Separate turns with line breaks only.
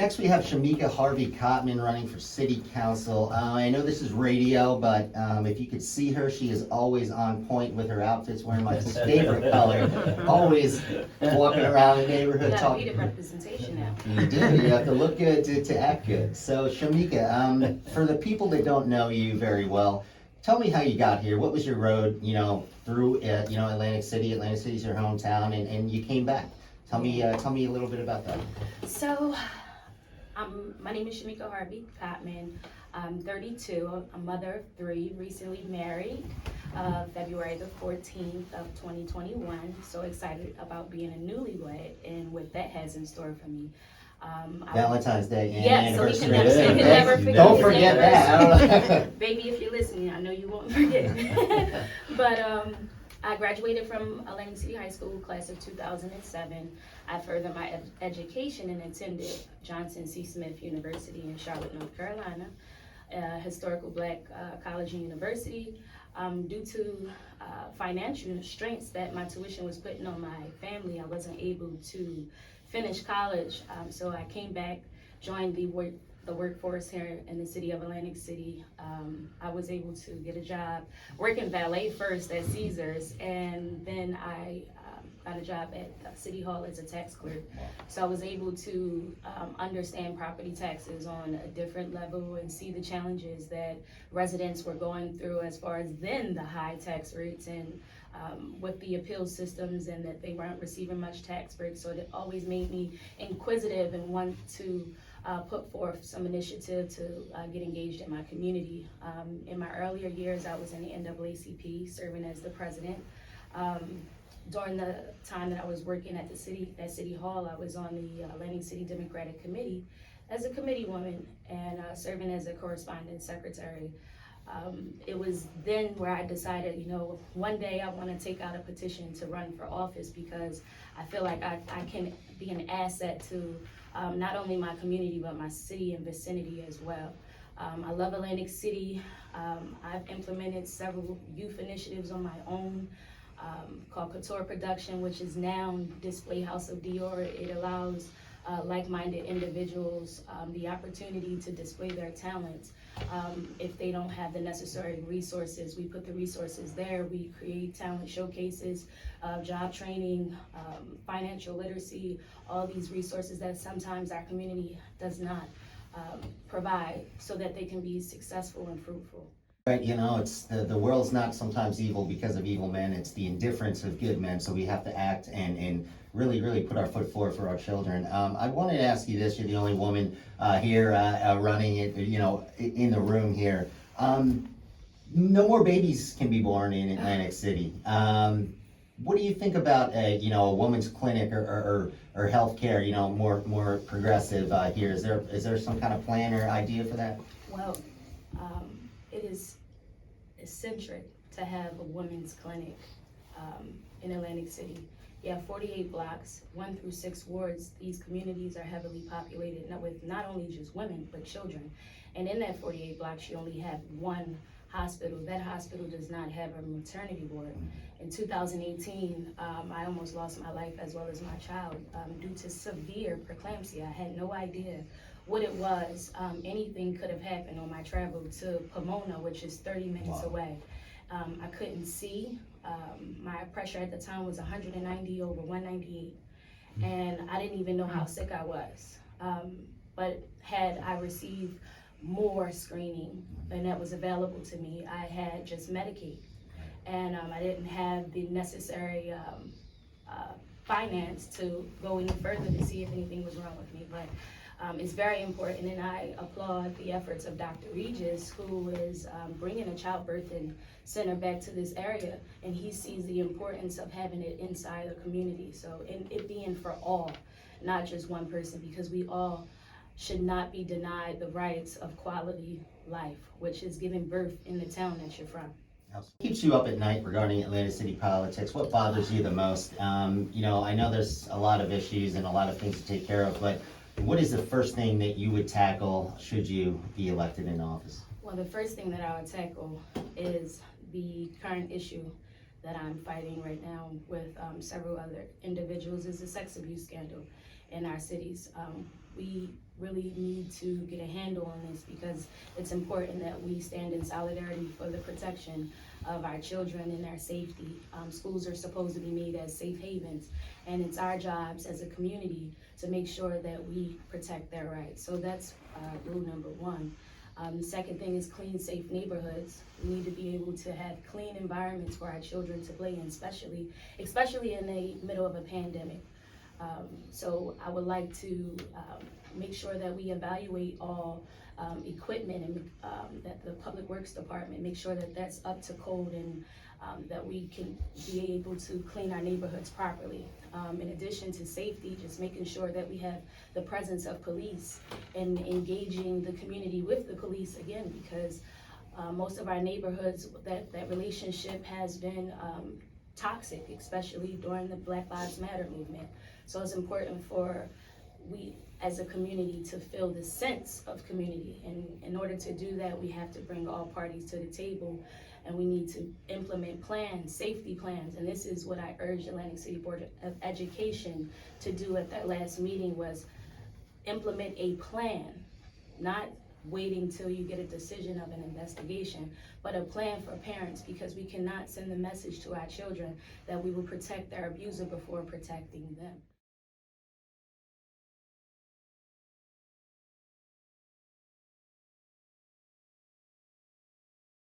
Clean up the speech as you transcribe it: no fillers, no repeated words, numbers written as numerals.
next we have Shameeka Harvey Cottman running for City Council. I know this is radio, but if you could see her, she is always on point with her outfits, wearing my favorite color. Always walking around the neighborhood
You
talking.
got representation now.
You do. You have to look good to act good. So Shameeka, for the people that don't know you very well, tell me how you got here. What was your road, through, Atlantic City? Atlantic City's your hometown, and you came back. Tell me a little bit about that.
So, my name is Shameeka Harvey Cottman. I'm 32, a mother of 3, recently married, February the 14th of 2021. So excited about being a newlywed and what that has in store for me.
Valentine's Day and
Yes, so we
anniversary.
can never forget.
Don't
his
forget
anniversary.
that.
Baby, if you're listening, I know you won't forget. But I graduated from Atlantic City High School, class of 2007. I furthered my education and attended Johnson C. Smith University in Charlotte, North Carolina, historical black college and university. Due to financial constraints that my tuition was putting on my family, I wasn't able to finish college. So I came back, joined the workforce here in the city of Atlantic City. I was able to get a job working valet first at Caesars, and then I got a job at City Hall as a tax clerk. So I was able to understand property taxes on a different level and see the challenges that residents were going through as far as then the high tax rates and with the appeal systems, and that they weren't receiving much tax breaks. So it always made me inquisitive and want to put forth some initiative to get engaged in my community. In my earlier years, I was in the NAACP, serving as the president. During the time that I was working at City Hall, I was on the Atlantic City Democratic Committee as a committee woman and serving as a correspondent secretary. It was then where I decided, one day I want to take out a petition to run for office, because I feel like I can be an asset to not only my community, but my city and vicinity as well. I love Atlantic City. I've implemented several youth initiatives on my own, called Couture Production, which is now Display House of Dior. It allows like-minded individuals the opportunity to display their talents. If they don't have the necessary resources, we put the resources there. We create talent showcases, job training, financial literacy, all these resources that sometimes our community does not provide, so that they can be successful and fruitful.
Right, it's the world's not sometimes evil because of evil men. It's the indifference of good men. So we have to act and really put our foot forward for our children. I wanted to ask you this: you're the only woman here running it, in the room here. No more babies can be born in Atlantic City. What do you think about a woman's clinic or healthcare? More progressive here. Is there some kind of plan or idea for that?
Well, it is eccentric to have a women's clinic in Atlantic City. You have 48 blocks, 1 through 6 wards. These communities are heavily populated, with not only just women, but children. And in that 48 blocks, you only have one hospital. That hospital does not have a maternity ward. In 2018, I almost lost my life as well as my child due to severe preeclampsia. I had no idea what it was. Anything could have happened on my travel to Pomona, which is 30 minutes away. I couldn't see. My pressure at the time was 190 over 198, and I didn't even know how sick I was. But had I received more screening and that was available to me, I had just Medicaid, and I didn't have the necessary finance to go any further to see if anything was wrong with me. But it's very important, and I applaud the efforts of Dr. Regis, who is bringing a childbirthing center back to this area, and he sees the importance of having it inside the community. So, and it being for all, not just one person, because we all should not be denied the rights of quality life, which is giving birth in the town that you're from.
What keeps you up at night regarding Atlantic City politics? What bothers you the most? I know there's a lot of issues and a lot of things to take care of, but what is the first thing that you would tackle should you be elected in office?
Well, the first thing that I would tackle is the current issue that I'm fighting right now with several other individuals, is the sex abuse scandal in our cities. We really need to get a handle on this, because it's important that we stand in solidarity for the protection of our children and their safety. Schools are supposed to be made as safe havens, and it's our jobs as a community to make sure that we protect their rights. So that's rule number one. The second thing is clean, safe neighborhoods. We need to be able to have clean environments for our children to play in, especially in the middle of a pandemic. So I would like to make sure that we evaluate all equipment and that the Public Works Department, make sure that that's up to code, and that we can be able to clean our neighborhoods properly. In addition to safety, just making sure that we have the presence of police and engaging the community with the police again, because most of our neighborhoods, that relationship has been toxic, especially during the Black Lives Matter movement. So it's important for we as a community to feel the sense of community. And in order to do that, we have to bring all parties to the table, and we need to implement plans, safety plans. And this is what I urged Atlantic City Board of Education to do at that last meeting, was implement a plan, not waiting till you get a decision of an investigation, but a plan for parents, because we cannot send the message to our children that we will protect their abuser before protecting them.